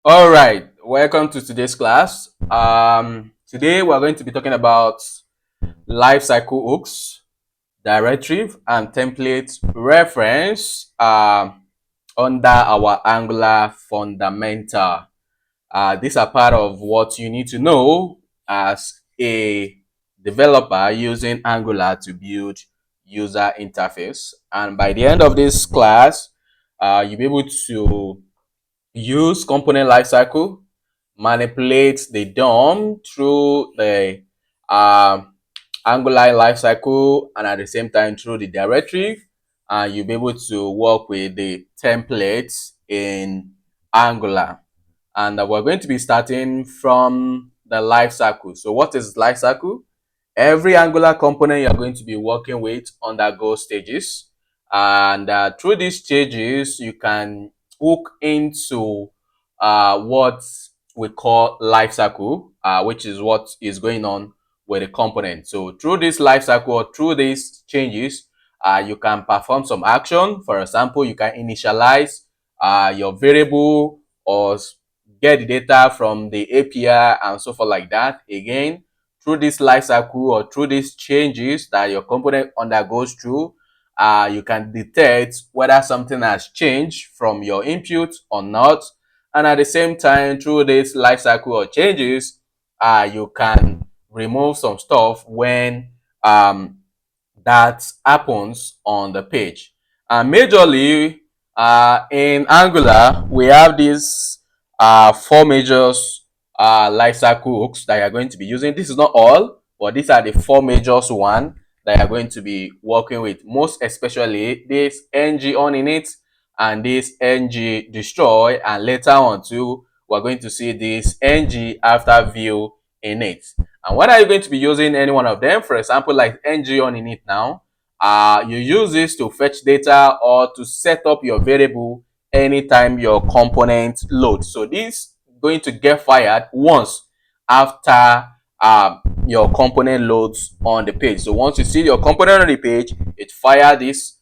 All right, welcome to today's class. Today we're going to be talking about lifecycle hooks, directory, and template reference under our Angular fundamental. These are part of what you need to know as a developer using Angular to build user interface. And by the end of this class, you'll be able to use component lifecycle, manipulate the DOM through the Angular lifecycle, and at the same time through the directory, and you'll be able to work with the templates in Angular. And we're going to be starting from the lifecycle. So what is lifecycle? Every Angular component you're going to be working with undergoes stages. And through these stages, you can hook into what we call lifecycle, which is what is going on with the component. So through this lifecycle or through these changes, you can perform some action. For example, you can initialize your variable or get the data from the API and so forth like that. Again, through this life cycle or through these changes that your component undergoes through, you can detect whether something has changed from your input or not. And at the same time, through this life cycle or changes, you can remove some stuff when that happens on the page. And majorly in Angular, we have these four major lifecycle hooks that you're going to be using. This is not all, but these are the four major one that you're going to be working with. Most especially this ng on init and this ng destroy, and later on too, we're going to see this ng after view init. And when are you going to be using any one of them? For example, like ng on init now, you use this to fetch data or to set up your variable anytime your component loads. So this is going to get fired once after your component loads on the page. So once you see your component on the page, it fires this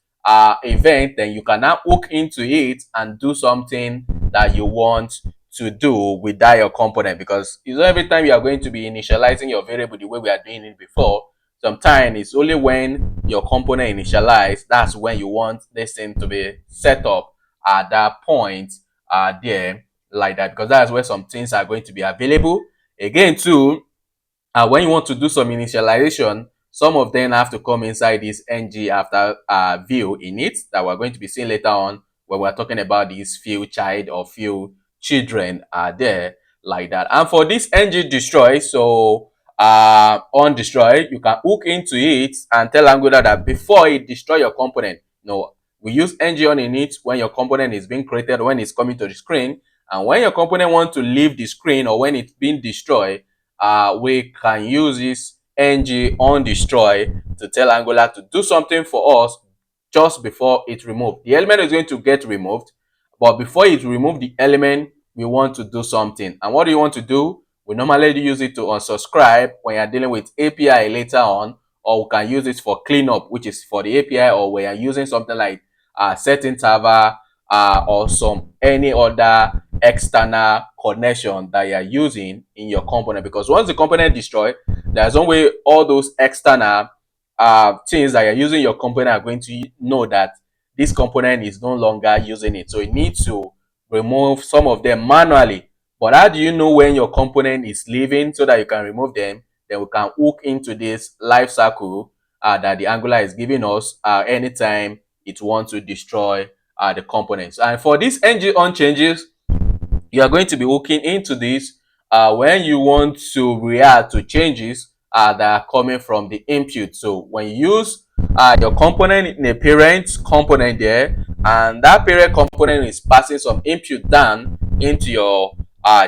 event, then you can now hook into it and do something that you want to do with that your component, because it's not every time you are going to be initializing your variable the way we are doing it before. Sometimes it's only when your component initialized, that's when you want this thing to be set up at that point there like that, because that's where some things are going to be available. Again too, when you want to do some initialization, some of them have to come inside this ng after view init that we're going to be seeing later on when we're talking about these few child or few children are there like that. And for this ng destroy, so on destroy, you can hook into it and tell Angular that before it destroy your component, we use ng on init when your component is being created, when it's coming to the screen, and when your component wants to leave the screen or when it's being destroyed, we can use this ng on destroy to tell Angular to do something for us just before it's removed. The element is going to get removed, but before it remove the element, we want to do something. And what do you want to do? We normally use it to unsubscribe when you're dealing with API later on, or we can use it for cleanup, which is for the API, or when you're using something like setting server or some any other external connection that you're using in your component. Because once the component destroyed, there's no way all those external things that you're using your component are going to know that this component is no longer using it. So you need to remove some of them manually. But how do you know when your component is leaving so that you can remove them? Then we can hook into this life cycle that the Angular is giving us anytime it wants to destroy the components. And for these ng on changes, you are going to be hooking into this when you want to react to changes that are coming from the input. So when you use your component in a parent component there, and that parent component is passing some input down into your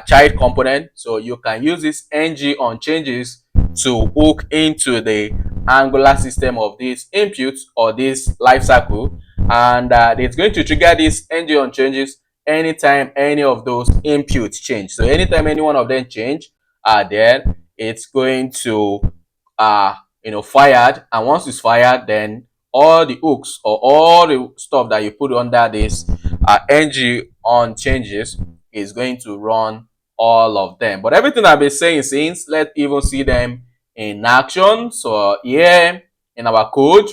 child component, so you can use this ng on changes to hook into the Angular system of this input or this lifecycle, and it's going to trigger this ng on changes anytime any of those inputs change. So anytime any one of them change, then it's going to fired, and once it's fired, then all the hooks or all the stuff that you put under this ng on changes is going to run all of them. But everything I've been saying since, let's even see them in action. So here in our code,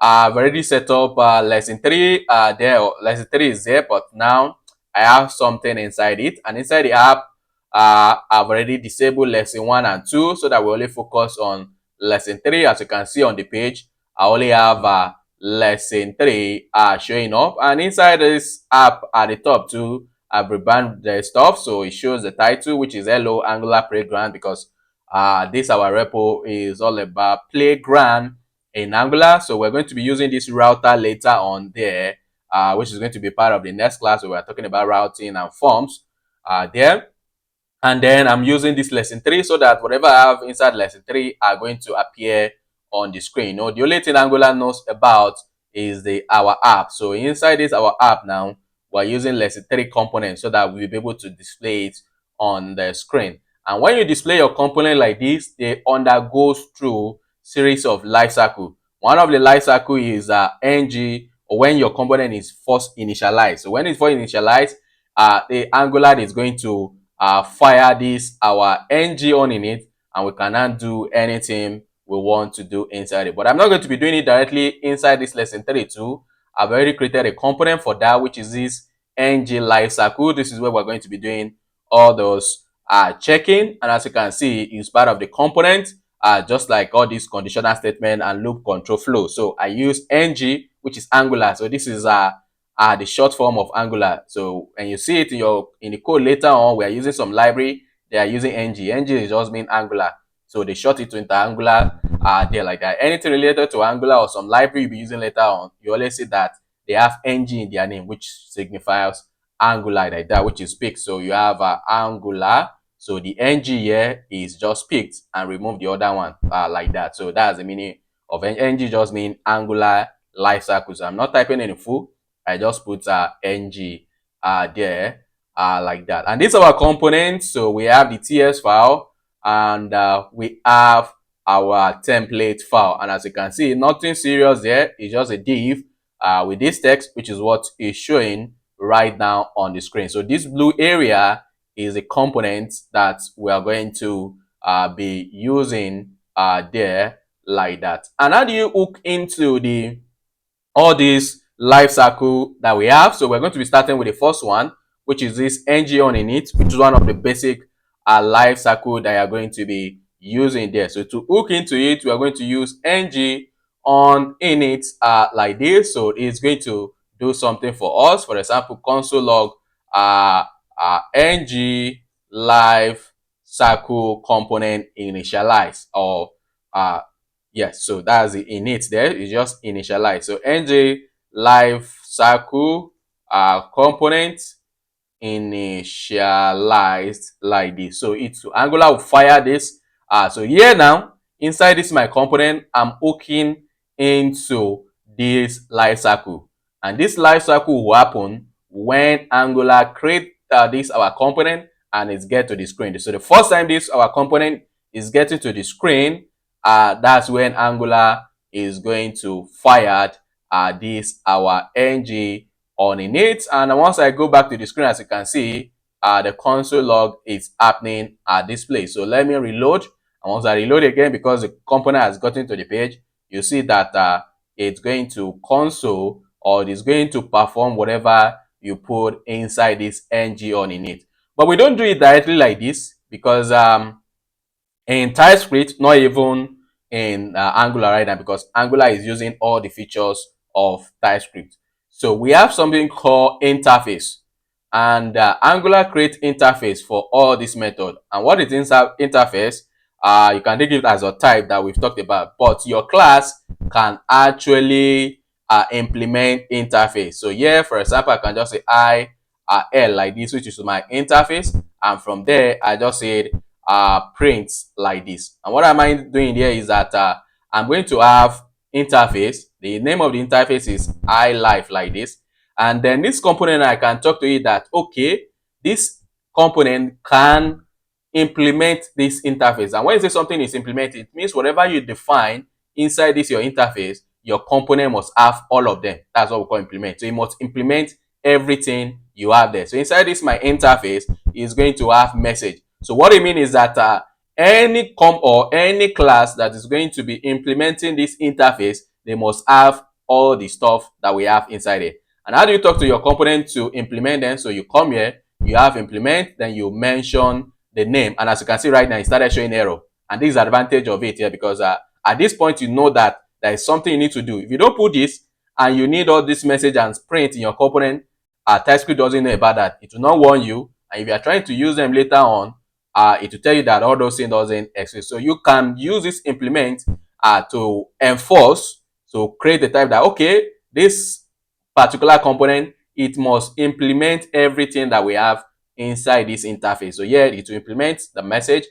I've already set up lesson 3 there. Lesson 3 is there, but now I have something inside it. And inside the app, I've already disabled lesson 1 and 2 so that we only focus on lesson 3. As you can see on the page, I only have lesson 3 showing up. And inside this app at the top too, I've rebranded the stuff. So it shows the title, which is Hello Angular Playground, because this our repo is all about playground in Angular. So we're going to be using this router later on there, which is going to be part of the next class where we're talking about routing and forms there. And then I'm using this lesson 3 so that whatever I have inside lesson 3 are going to appear on the screen. You know, the only thing Angular knows about is our app. So inside this our app now, we're using lesson 3 components so that we'll be able to display it on the screen. And when you display your component like this, they undergo through series of life cycle. One of the life cycle is ng, or when your component is first initialized. So when it's first initialized, the Angular is going to fire this our ng on in it, and we cannot do anything we want to do inside it. But I'm not going to be doing it directly inside this lesson 32. I've already created a component for that, which is this ng lifecycle. This is where we're going to be doing all those checking, and as you can see, it's part of the component, just like all these conditional statement and loop control flow. So I use ng, which is Angular. So this is the short form of Angular. So when you see it in the code later on, we are using some library. They are using ng. Ng is just mean Angular. So they short it to into Angular there like that. Anything related to Angular or some library you'll be using later on, you always see that they have ng in their name, which signifies Angular like that, which is picked. So you have Angular. So the ng here is just picked and remove the other one like that. So that's the meaning of ng. Just mean Angular life cycle. So I'm not typing any full. I just put ng there like that. And this is our component. So we have the TS file and we have our template file. And as you can see, nothing serious there. It's just a div with this text, which is what is showing right now on the screen. So this blue area is a component that we are going to be using there like that. And how do you hook into all these life cycle that we have? So we're going to be starting with the first one, which is this ng on init, which is one of the basic life cycle that you're going to be using there. So to hook into it, we are going to use ng on init like this. So it's going to do something for us. For example, console log ng life cycle component initialize, or yes, so that's the init there. It's just initialize. So ng life cycle component initialized like this. So it's Angular will fire this. So here now, inside this my component, I'm hooking into this life cycle. And this life cycle will happen when Angular create this our component and it's get to the screen. So the first time this our component is getting to the screen, that's when Angular is going to fire this our ng on init. And once I go back to the screen, as you can see, the console log is happening at this place. So let me reload. And once I reload again, because the component has gotten to the page, you see that it's going to console, or it's going to perform whatever you put inside this ng on init. But we don't do it directly like this, because in TypeScript, not even in Angular right now, because Angular is using all the features of TypeScript. So we have something called interface, and Angular creates interface for all this method. And what is interface? You can think it as a type that we've talked about, but your class can actually implement interface. So here, for example, I can just say L like this, which is my interface, and from there I just said print like this. And what am I doing here is that I'm going to have interface. The name of the interface is iLife like this. And then this component, I can talk to it that, okay, this component can implement this interface. And when you say something is implemented, it means whatever you define inside this your interface, your component must have all of them. That's what we call implement. So you must implement everything you have there. So inside this my interface is going to have message. So what I mean is that any comp or any class that is going to be implementing this interface, they must have all the stuff that we have inside it. And how do you talk to your component to implement them? So you come here, you have implement, then you mention the name. And as you can see right now, it started showing error. And this is the advantage of it here, because at this point, you know that there is something you need to do. If you don't put this and you need all this message and print in your component, TypeScript doesn't know about that. It will not warn you. And if you are trying to use them later on, it will tell you that all those things doesn't exist. So you can use this implement to enforce, to create the type that, okay, this particular component, it must implement everything that we have inside this interface. So here it will implement the message,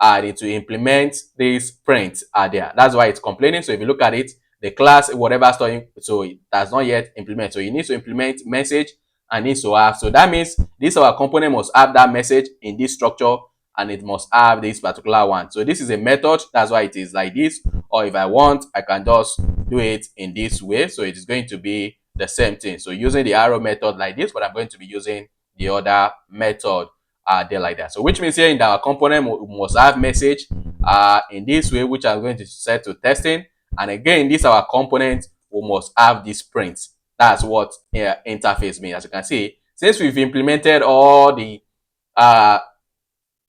it will implement this print there. That's why it's complaining. So if you look at it, the class, whatever storing, so it does not yet implement. So you need to implement message and needs to have. So that means this our component must have that message in this structure, and it must have this particular one. So this is a method. That's why it is like this. Or if I want, I can just do it in this way. So it is going to be the same thing. So using the arrow method like this, but I'm going to be using the other method there like that. So which means here in our component must have message in this way, which I'm going to set to testing. And again, this our component, we must have this print. That's what interface means. As you can see, since we've implemented all the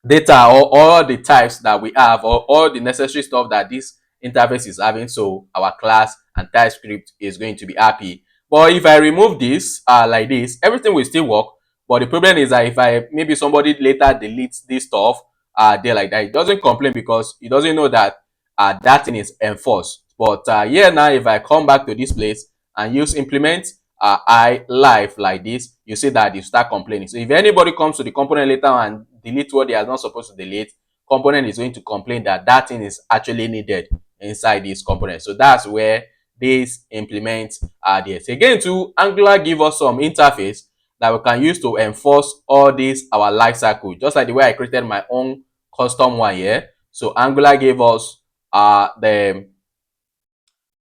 data or all the types that we have, or all the necessary stuff that this interface is having, so our class and TypeScript is going to be happy. But if I remove this like this, everything will still work. But the problem is that if I, maybe somebody later deletes this stuff there like that, it doesn't complain because it doesn't know that that thing is enforced. But here now, if I come back to this place and use implement I live like this, you see that you start complaining. So if anybody comes to the component later and delete what they are not supposed to delete, component is going to complain that that thing is actually needed inside this component. So that's where this implements there. So again, to Angular give us some interface that we can use to enforce all this our life cycle, just like the way I created my own custom one here. So Angular gave us the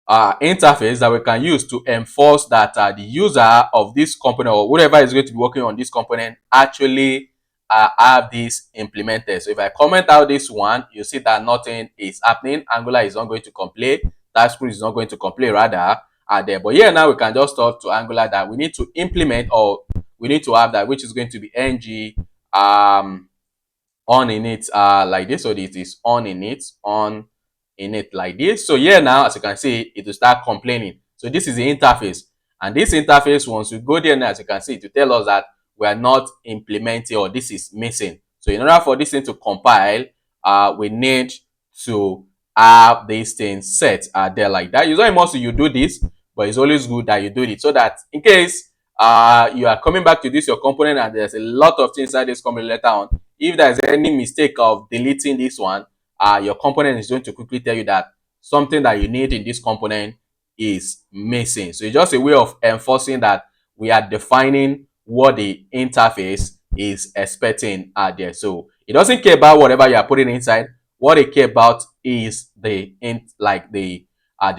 interface that we can use to enforce that the user of this component, or whatever is going to be working on this component, actually have this implemented. So if I comment out this one, you see that nothing is happening. Angular is not going to complain. TypeScript is not going to complain, rather there. But here now we can just talk to Angular that we need to implement, or we need to have that, which is going to be ng on in it like this. So this is on in it like this. So here now, as you can see, it will start complaining. So this is the interface, and this interface, once we go there now, as you can see, to tell us that we are not implementing, or this is missing. So in order for this thing to compile, we need to have these things set there like that. Usually mostly you do this, but it's always good that you do it, so that in case you are coming back to this your component and there's a lot of things inside this component later on, if there's any mistake of deleting this one, your component is going to quickly tell you that something that you need in this component is missing. So it's just a way of enforcing that we are defining what the interface is expecting there. So it doesn't care about whatever you are putting inside. What it cares about is the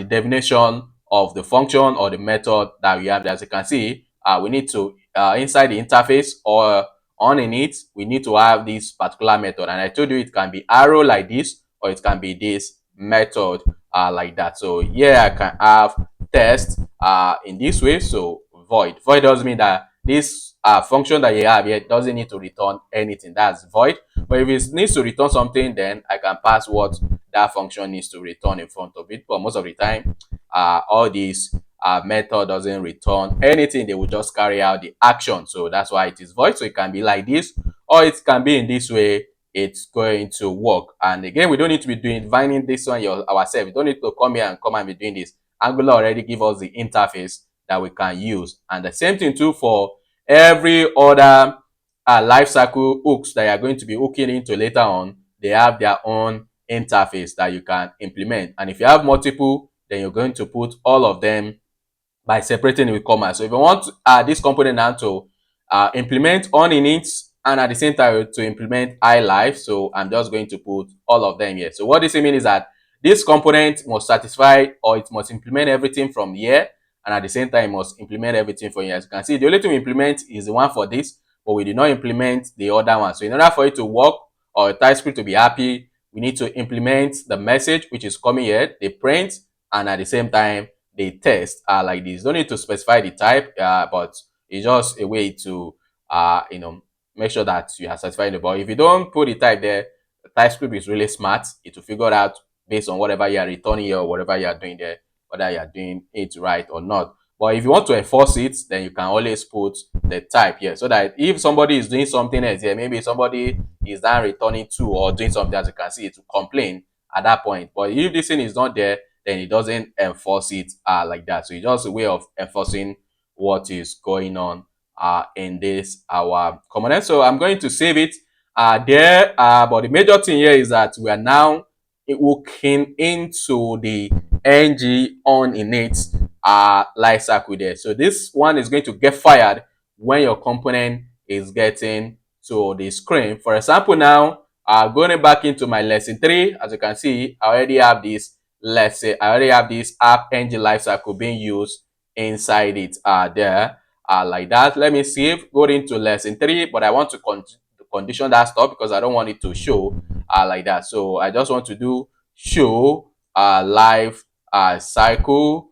definition of the function or the method that we have. As you can see, we need to inside the interface, or on in it, we need to have this particular method. And I told you it can be arrow like this, or it can be this method like that. So here I can have test in this way. So void doesn't mean that this function that you have here doesn't need to return anything. That's void. But if it needs to return something, then I can pass what that function needs to return in front of it. But most of the time, all these method doesn't return anything. They will just carry out the action. So that's why it is void. So it can be like this, or it can be in this way. It's going to work. And again, we don't need to be defining this one ourselves. We don't need to come here and come and be doing this. Angular already give us the interface that we can use. And the same thing too for every other lifecycle hooks that you are going to be hooking into later on. They have their own interface that you can implement. And if you have multiple, then you're going to put all of them by separating it with commas. So if you want this component now to implement on init, and at the same time to implement iLife, so I'm just going to put all of them here. So what this means is that this component must satisfy, or it must implement everything from here, and at the same time, it must implement everything for you. As you can see, the only thing we implement is the one for this, but we did not implement the other one. So in order for it to work or TypeScript to be happy, we need to implement the message which is coming here, the print, and at the same time, the test are like this. Don't need to specify the type, but it's just a way to make sure that you are satisfying the ball. If you don't put the type there, TypeScript is really smart. It will figure out based on whatever you are returning here or whatever you are doing there, whether you are doing it right or not. But if you want to enforce it, then you can always put the type here, so that if somebody is doing something else here, maybe somebody is now returning to or doing something, as you can see, it will complain at that point. But if this thing is not there, then it doesn't enforce it like that. So it's just a way of enforcing what is going on in this our component. So I'm going to save it there. But the major thing here is that we are now hooking into the ng on init life cycle there. So this one is going to get fired when your component is getting to the screen. For example, now going back into my lesson 3, as you can see, I already have this. Let's say I already have this app ng lifecycle being used inside it there like that. Let me see if go into lesson 3, but I want to condition that stuff because I don't want it to show like that. So I just want to do show life cycle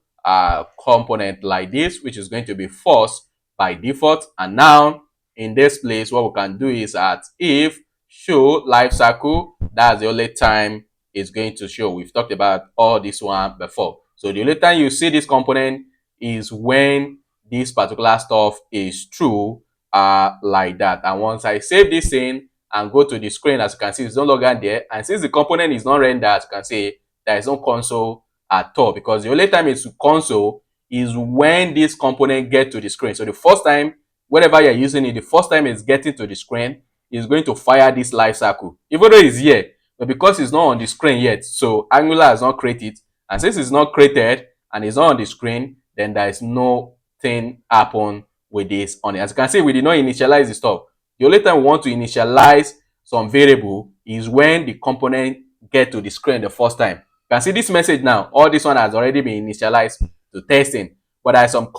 component like this, which is going to be false by default. And now in this place, what we can do is that if show life cycle, that's the only time it's going to show. We've talked about all this one before. So the only time you see this component is when this particular stuff is true like that. And once I save this in and go to the screen, as you can see, it's no longer there. And since the component is not rendered, as you can see, there is no console at all, because the only time it's console is when this component get to the screen. So the first time, whenever you're using it, the first time it's getting to the screen, is going to fire this life cycle, even though it's here, but because it's not on the screen yet, so Angular has not created it. And since it's not created and it's not on the screen, then there is nothing happen with this on it. As you can see, we did not initialize the stuff. The only time we want to initialize some variable is when the component get to the screen the first time. You can see this message now. All this one has already been initialized to testing, but there's some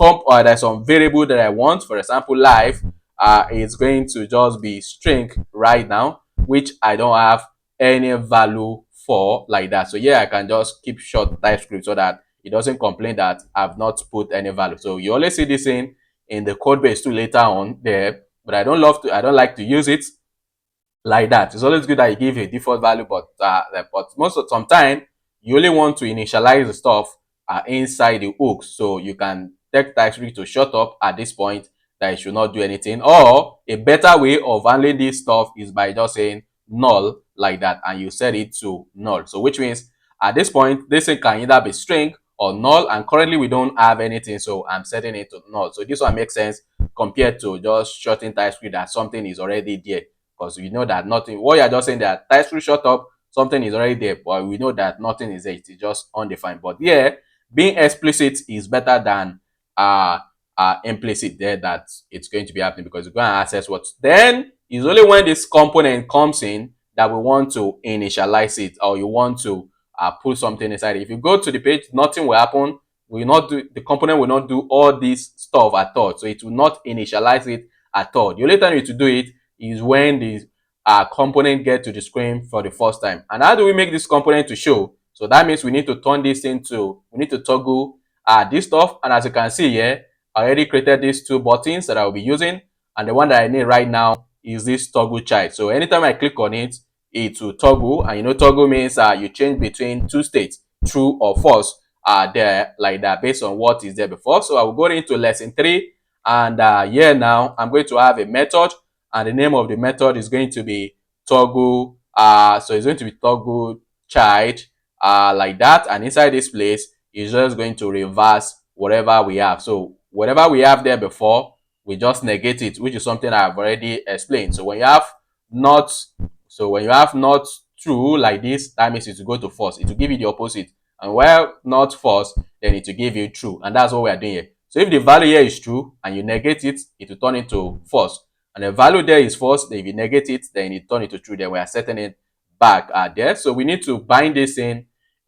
there's some variable that I want. For example, live is going to just be string right now, which I don't have any value for like that. So yeah, I can just keep short TypeScript so that it doesn't complain that I've not put any value. So you only see this in the code base too later on there, but I don't like to use it like that. It's always good that you give a default value, but most of some time you only want to initialize the stuff inside the hooks, so you can take TypeScript to shut up at this point that it should not do anything. Or a better way of handling this stuff is by just saying null like that, and you set it to null. So which means at this point this thing can either be string or null, and currently we don't have anything, so I'm setting it to null. So this one makes sense compared to just shutting TypeScript that something is already there, because we know that nothing, what you're just saying that TypeScript shut up, something is already there, but we know that nothing is there, it's just undefined. But yeah, being explicit is better than implicit there, that it's going to be happening, because you're going to access what. Then it's only when this component comes in that we want to initialize it, or you want to put something inside it. If you go to the page, nothing will happen. Will not do, the component will not do all this stuff at all, so it will not initialize it at all. The only time you need to do it is when the component get to the screen for the first time. And how do we make this component to show? So that means we need to turn this into, we need to toggle this stuff. And as you can see here, I already created these two buttons that I will be using, and the one that I need right now is this toggle child. So anytime I click on it, it will toggle, and you know toggle means you change between two states, true or false, there like that, based on what is there before. So I will go into lesson 3, and here now I'm going to have a method, and the name of the method is going to be toggle. So it's going to be toggle child like that, and inside this place is just going to reverse whatever we have. So whatever we have there before, we just negate it, which is something I've already explained. So when you have not, not true like this, that means it will go to false. It will give you the opposite. And while not false, then it will give you true. And that's what we are doing here. So if the value here is true and you negate it, it will turn into false. And the value there is false, then if you negate it, then it turn into true. Then we are setting it back there. So we need to bind this in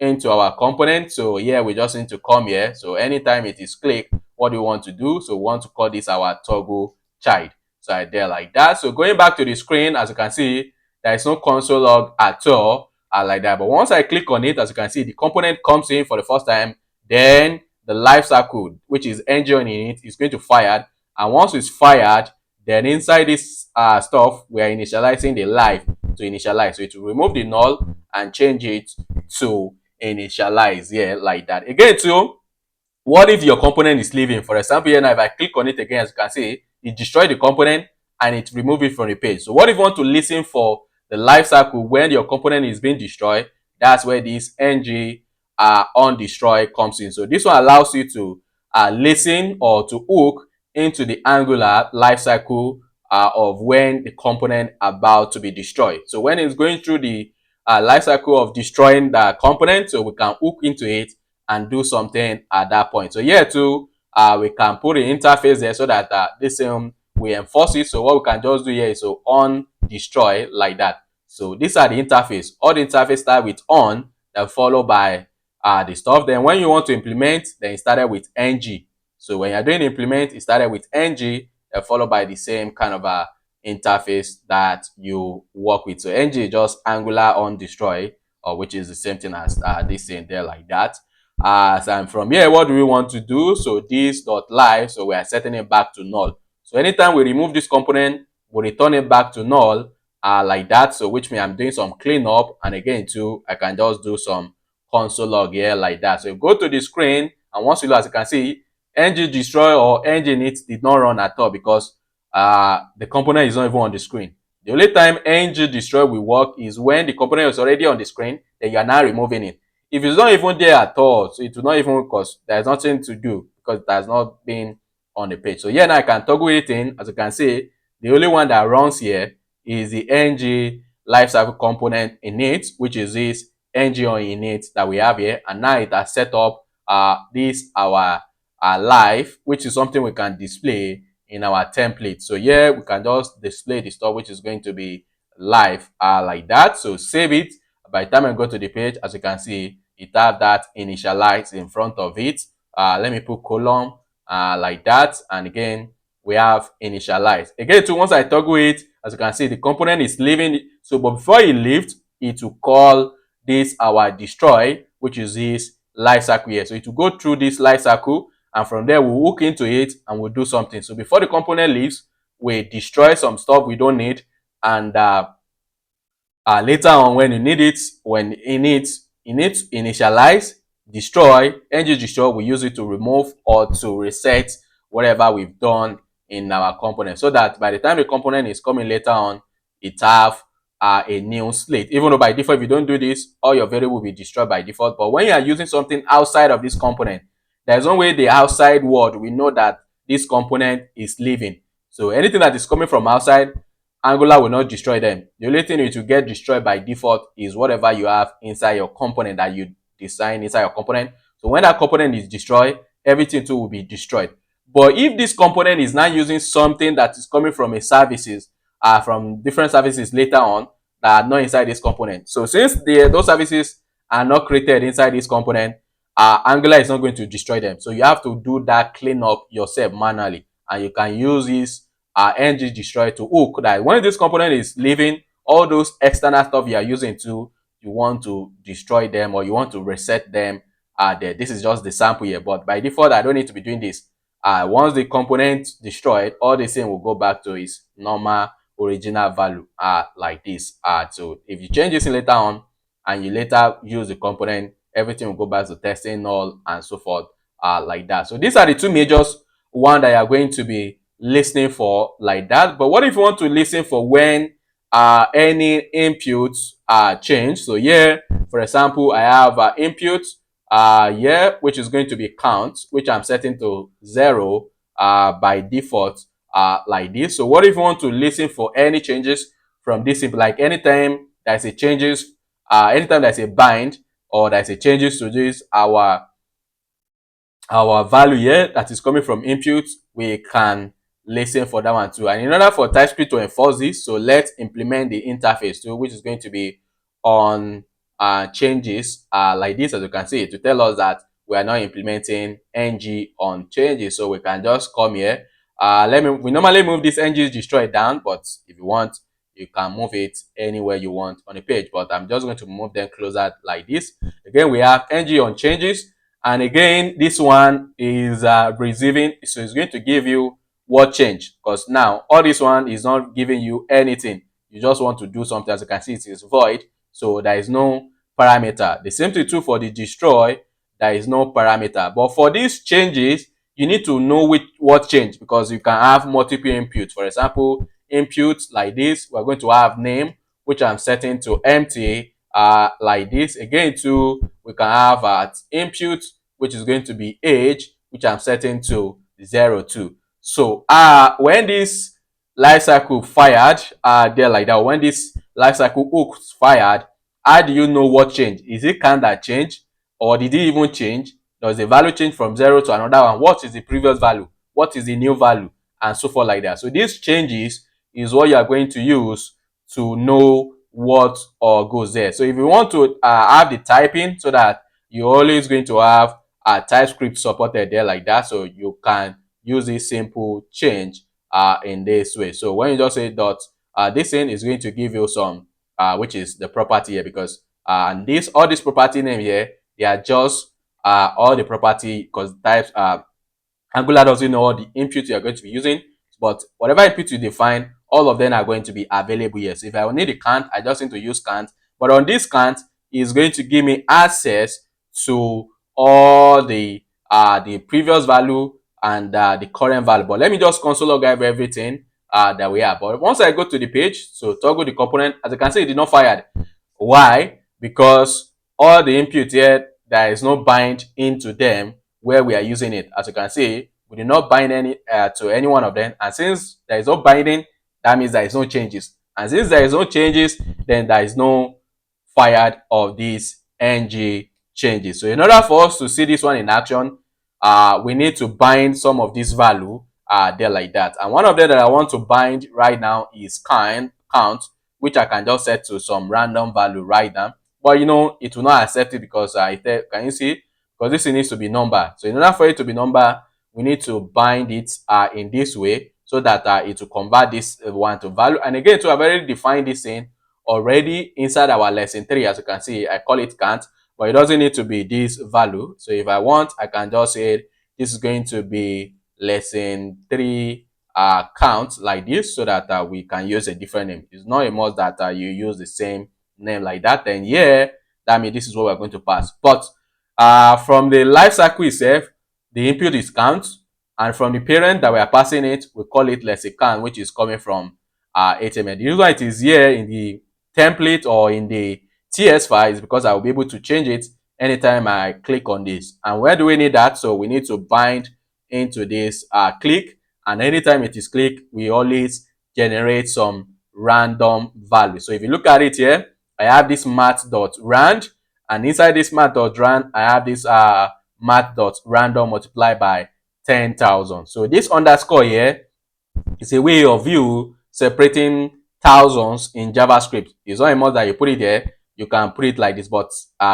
into our component. So here we just need to come here. So anytime it is clicked, what do we want to do? So we want to call this our toggle child. So I did like that. So going back to the screen, as you can see, there is no console log at all like that. But once I click on it, as you can see, the component comes in for the first time. Then the life cycle, which is engine in it, is going to fire. And once it's fired, then inside this stuff, we are initializing the live to initialize. So it will remove the null and change it to initialize here like that. Again, too, what if your component is leaving? For example, here now, if I click on it again, as you can see, it destroyed the component and it removed it from the page. So what if you want to listen for the life cycle when your component is being destroyed? That's where this ng on destroy comes in. So this one allows you to listen or to hook into the Angular lifecycle of when the component about to be destroyed. So when it's going through the lifecycle of destroying the component, so we can hook into it and do something at that point. So here too, we can put the interface there so that this we enforce it. So what we can just do here is so on destroy like that. So these are the interface. All the interface start with on, then followed by the stuff. Then when you want to implement, then it started with ng. So when you're doing implement, it started with ng, then followed by the same kind of interface that you work with. So ng is just Angular on destroy, or which is the same thing as this thing there like that. And from here, what do we want to do? So this dot live, so we are setting it back to null. So anytime we remove this component, we return it back to null like that. So which means I'm doing some cleanup, and again too, I can just do some console log here like that. So you go to the screen, and once you look, as you can see, ng destroy or ng init did not run at all because the component is not even on the screen. The only time ng destroy will work is when the component is already on the screen, then you are now removing it. If it's not even there at all, so it will not even, because there's nothing to do because it has not been on the page. So here now I can toggle it in. As you can see, the only one that runs here is the ng lifecycle component init, which is this ng on init that we have here, and now it has set up this our live, which is something we can display in our template. So here we can just display the stuff which is going to be live like that. So save it. By the time I go to the page, as you can see, it have that initialize in front of it. Let me put column like that, and again we have initialize. Again too, once I toggle it, as you can see, the component is leaving. So but before it leaves, it will call this our destroy, which is this life cycle here. So it will go through this life cycle, and from there we'll hook into it and we'll do something. So before the component leaves, we destroy some stuff we don't need, and later on when you need it, when init initialize, destroy, ng destroy, we use it to remove or to reset whatever we've done in our component, so that by the time the component is coming later on, it have a new slate. Even though by default, if you don't do this, all your variable will be destroyed by default. But when you are using something outside of this component, there's no way the outside world will know that this component is leaving. So anything that is coming from outside, Angular will not destroy them. The only thing it will get destroyed by default is whatever you have inside your component that you design inside your component. So when that component is destroyed, everything too will be destroyed. But if this component is now using something that is coming from a services, from different services later on that are not inside this component. So since those services are not created inside this component, Angular is not going to destroy them. So you have to do that cleanup yourself manually, and you can use this ng destroy to hook that when this component is leaving, all those external stuff you are using to, you want to destroy them or you want to reset them there. This is just the sample here, but by default I don't need to be doing this. Once the component destroyed, all the same will go back to its normal original value like this. So if you change this later on and you later use the component, everything will go back to testing null and so forth like that. So these are the two majors, one that you are going to be listening for like that. But what if you want to listen for when any inputs are changed? So here, for example, I have input here, which is going to be count, which I'm setting to 0 by default like this. So what if you want to listen for any changes from this input, like anytime there's a changes, anytime there's a bind or there's a changes to this our value here that is coming from input, we can listen for that one too. And in order for TypeScript to enforce this, so let's implement the interface too, which is going to be on changes like this, as you can see, to tell us that we are not implementing ng on changes. So we can just come here. We normally move this ng destroy down, but if you want, you can move it anywhere you want on the page. But I'm just going to move them closer like this. Again, we have ng on changes, and again, this one is receiving, so it's going to give you what changed, because now all this one is not giving you anything. You just want to do something. As you can see, it is void, so there is no parameter. The same thing too for the destroy, there is no parameter. But for these changes, you need to know what changed, because you can have multiple inputs. For example, inputs like this, we're going to have name, which I'm setting to empty, like this. Again too, we can have input, which is going to be age, which I'm setting to 0 too. So when this life cycle fired, there like that, when this life cycle hook fired, how do you know what changed? Is it count that changed, or did it even change? Does the value change from 0 to another one? What is the previous value? What is the new value? And so forth like that. So these changes is what you are going to use to know what or goes there. So if you want to have the typing, so that you're always going to have TypeScript supported there like that, so you can use this simple change in this way. So when you just say dot, this thing is going to give you some which is the property here, because and all this property name here, they are just all the property, because types Angular doesn't know all the inputs you are going to be using, but whatever input you define, all of them are going to be available here. So if I need a count, I just need to use count. But on this count, it's going to give me access to all the previous value and the current value. But let me just console log everything that we have. But once I go to the page, so toggle the component, as you can see, it did not fired. Why? Because all the input here, there is no bind into them where we are using it. As you can see, we did not bind any to any one of them, and since there is no binding, that means there is no changes, and since there is no changes, then there is no fired of these ng changes. So in order for us to see this one in action, we need to bind some of this value there like that. And one of them that I want to bind right now is count, which I can just set to some random value right now. But you know, it will not accept it, because can you see? Because this needs to be number. So in order for it to be number, we need to bind it in this way, so that it will convert this one to value. And again, to have already defined this thing already inside our lesson 3, as you can see, I call it count, but it doesn't need to be this value. So if I want, I can just say this is going to be lesson 3 count like this, so that we can use a different name. It's not a must that you use the same name like that. Then yeah, that means this is what we're going to pass. But from the life cycle itself, the input is count, and from the parent that we are passing it, we call it lexicon, which is coming from HTML. The reason why it is here in the template or in the TS file is because I will be able to change it anytime I click on this. And where do we need that? So we need to bind into this click, and anytime it is click, we always generate some random value. So if you look at it here, I have this math.rand, and inside this math.rand, I have this math.random multiplied by 10,000. So this underscore here is a way of you separating thousands in JavaScript. It's not a must that you put it there. You can put it like this, but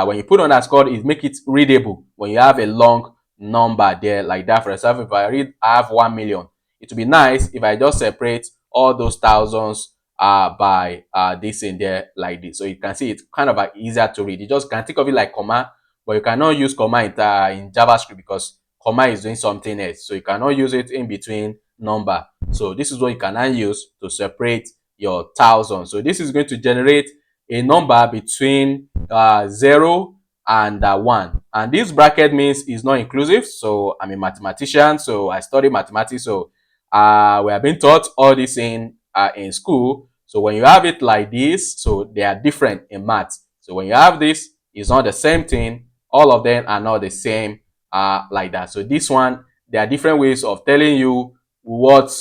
when you put underscore, it make it readable when you have a long number there like that. For example, if I have 1 million, it would be nice if I just separate all those thousands by this in there like this. So you can see it's kind of easier to read. You just can think of it like comma, but you cannot use comma in JavaScript, because comma is doing something else. So you cannot use it in between number. So this is what you can now use to separate your thousand. So this is going to generate a number between 0 and 1. And this bracket means it's not inclusive. So I'm a mathematician, so I study mathematics. So we have been taught all this in school. So when you have it like this, so they are different in math. So when you have this, it's not the same thing. All of them are not the same like that. So this one, there are different ways of telling you what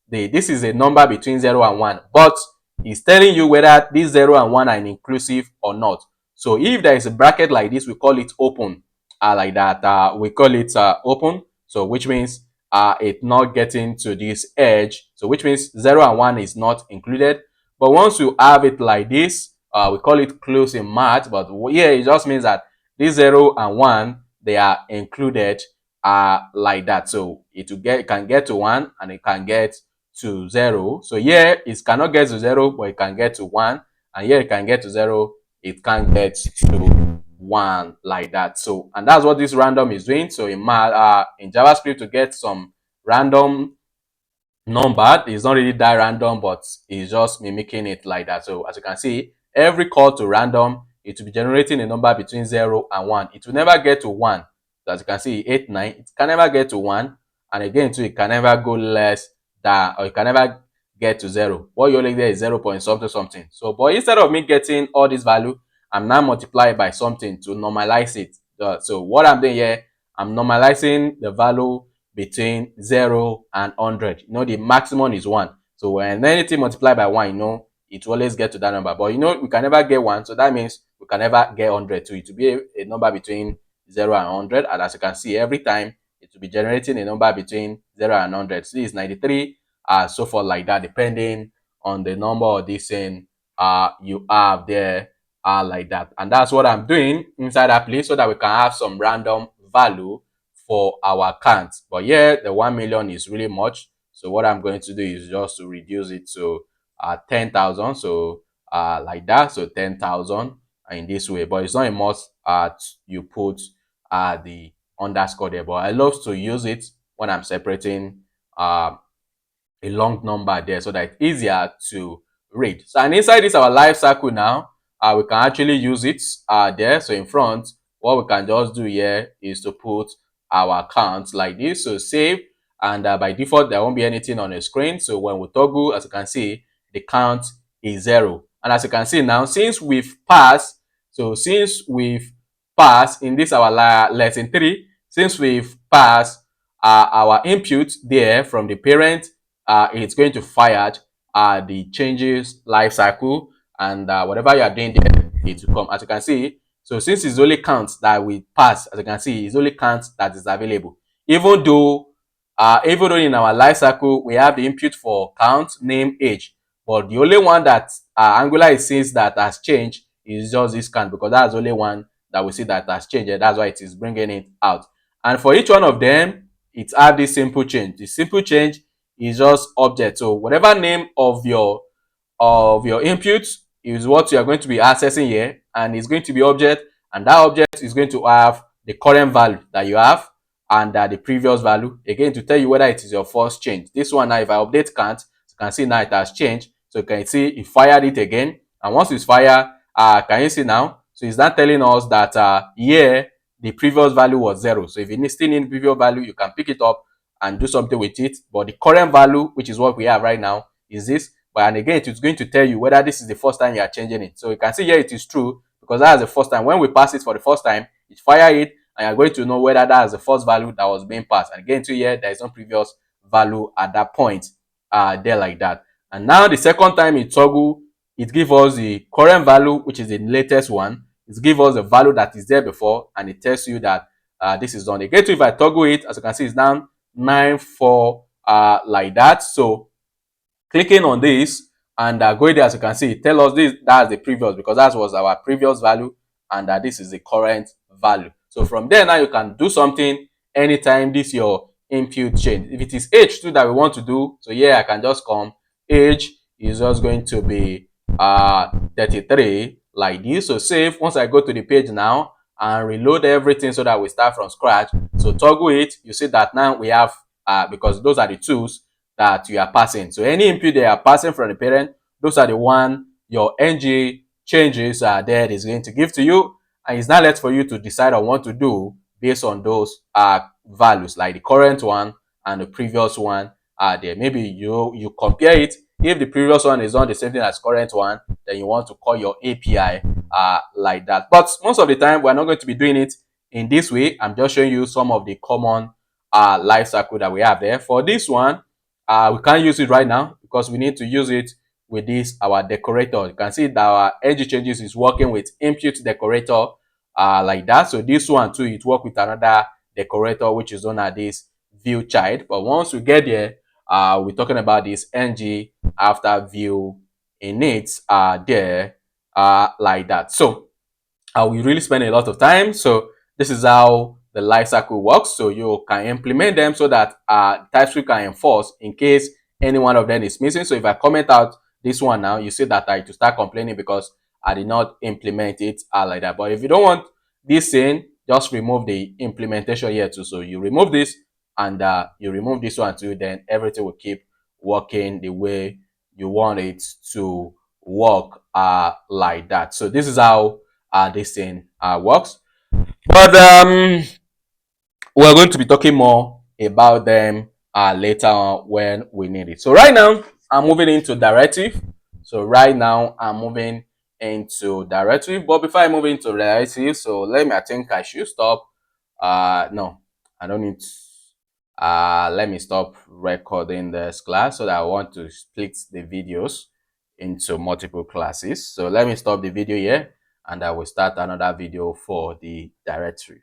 this is a number between 0 and 1, but it's telling you whether this 0 and 1 are inclusive or not. So if there is a bracket like this, we call it open, like that. We call it open. So which means it's not getting to this edge. So which means 0 and 1 is not included. But once you have it like this, we call it close in math, but here it just means that this 0 and 1, they are included like that. So it can get to 1 and it can get to 0. So here it cannot get to 0, but it can get to 1, and here it can get to 0, it can get to 1 like that. So, and that's what this random is doing. So in JavaScript, to get some random number, it's not really that random, but it's just mimicking it like that. So as you can see, every call to random, it will be generating a number between 0 and 1. It will never get to 1. So as you can see, 8, 9, it can never get to 1. And again, too, it can never go less than, or it can never get to 0. What you only get is 0 point something something. So, but instead of me getting all this value, I'm now multiplying by something to normalize it. So what I'm doing here, I'm normalizing the value between 0 and 100. You know, the maximum is 1. So when anything multiplied by 1, you know, it will always get to that number. But you know, we can never get 1. So that means we can never get 100 too. It will be a number between 0 and 100. And as you can see, every time it will be generating a number between 0 and 100. So this is 93, so forth like that, depending on the number of this thing you have there like that. And that's what I'm doing inside that place, so that we can have some random value for our count. But yeah, the 1 million is really much. So what I'm going to do is just to reduce it to 10,000. So like that. So 10,000 in this way. But it's not a must you put the underscore there. But I love to use it when I'm separating a long number there, so that it's easier to read. So, and inside this our life cycle now, we can actually use it there. So in front, what we can just do here is to put our count like this. So save, and by default there won't be anything on the screen. So when we toggle, as you can see, the count is 0. And as you can see now, since we've passed, in this our lesson 3, since we've passed our input there from the parent, it's going to fire the changes life cycle, and whatever you are doing there, it will come. As you can see, so since it's only counts that we pass, as you can see, it's only counts that is available. Even though in our life cycle we have the input for count, name, age, but the only one that Angular is says that has changed is just this count, because that's the only one that we see that has changed. That's why it is bringing it out. And for each one of them, it has this simple change. The simple change is just object. So whatever name of your input is what you are going to be accessing here, and it's going to be object, and that object is going to have the current value that you have and the previous value, again, to tell you whether it is your first change. This one now, if I update count, you can see now it has changed. So you can see it fired it again, and once it's fired, can you see now? So it's not telling us that here the previous value was 0. So if you still need previous value, you can pick it up and do something with it. But the current value, which is what we have right now, is this. But and again, it is going to tell you whether this is the first time you are changing it. So you can see here it is true, because that's the first time. When we pass it for the first time, it fire it, and you're going to know whether that is the first value that was being passed. And again, to here, there is no previous value at that point there like that. And now the second time it toggle, it gives us the current value, which is the latest one. It gives us the value that is there before, and it tells you that this is done. Again, if I toggle it, as you can see, it's down 9,4 like that. So clicking on this and going there, as you can see, it tells us this, that's the previous, because that was our previous value, and this is the current value. So from there now you can do something anytime this your input change. If it is age too that we want to do, so here I can just come, age is just going to be 33 like this. So save. Once I go to the page now and reload everything so that we start from scratch, so toggle it, you see that now we have because those are the tools that you are passing. So any input they are passing from the parent, those are the one your ng changes there is going to give to you, and it's now left for you to decide on what to do based on those values, like the current one and the previous one there. Maybe you compare it. If the previous one is not the same thing as current one, then you want to call your API like that. But most of the time, we're not going to be doing it in this way. I'm just showing you some of the common life cycle that we have there. For this one, we can't use it right now because we need to use it with this our decorator. You can see that our edge changes is working with input decorator like that. So this one too, it works with another decorator, which is known as this view child. But once we get there, we're talking about this ng after view init there like that. So we really spend a lot of time. So this is how the life cycle works. So you can implement them so that TypeScript can enforce in case any one of them is missing. So if I comment out this one now, you see that I to start complaining because I did not implement it like that. But if you don't want this thing, just remove the implementation here too. So you remove this and you remove this one too, then everything will keep working the way you want it to work like that. So this is how this thing works. But we're going to be talking more about them later on when we need it. So right now, I'm moving into directive. So right now, I'm moving into directive. But before I move into directive, so I think I should stop. No, I don't need to. Let me stop recording this class so that I want to split the videos into multiple classes. So let me stop the video here and I will start another video for the directory.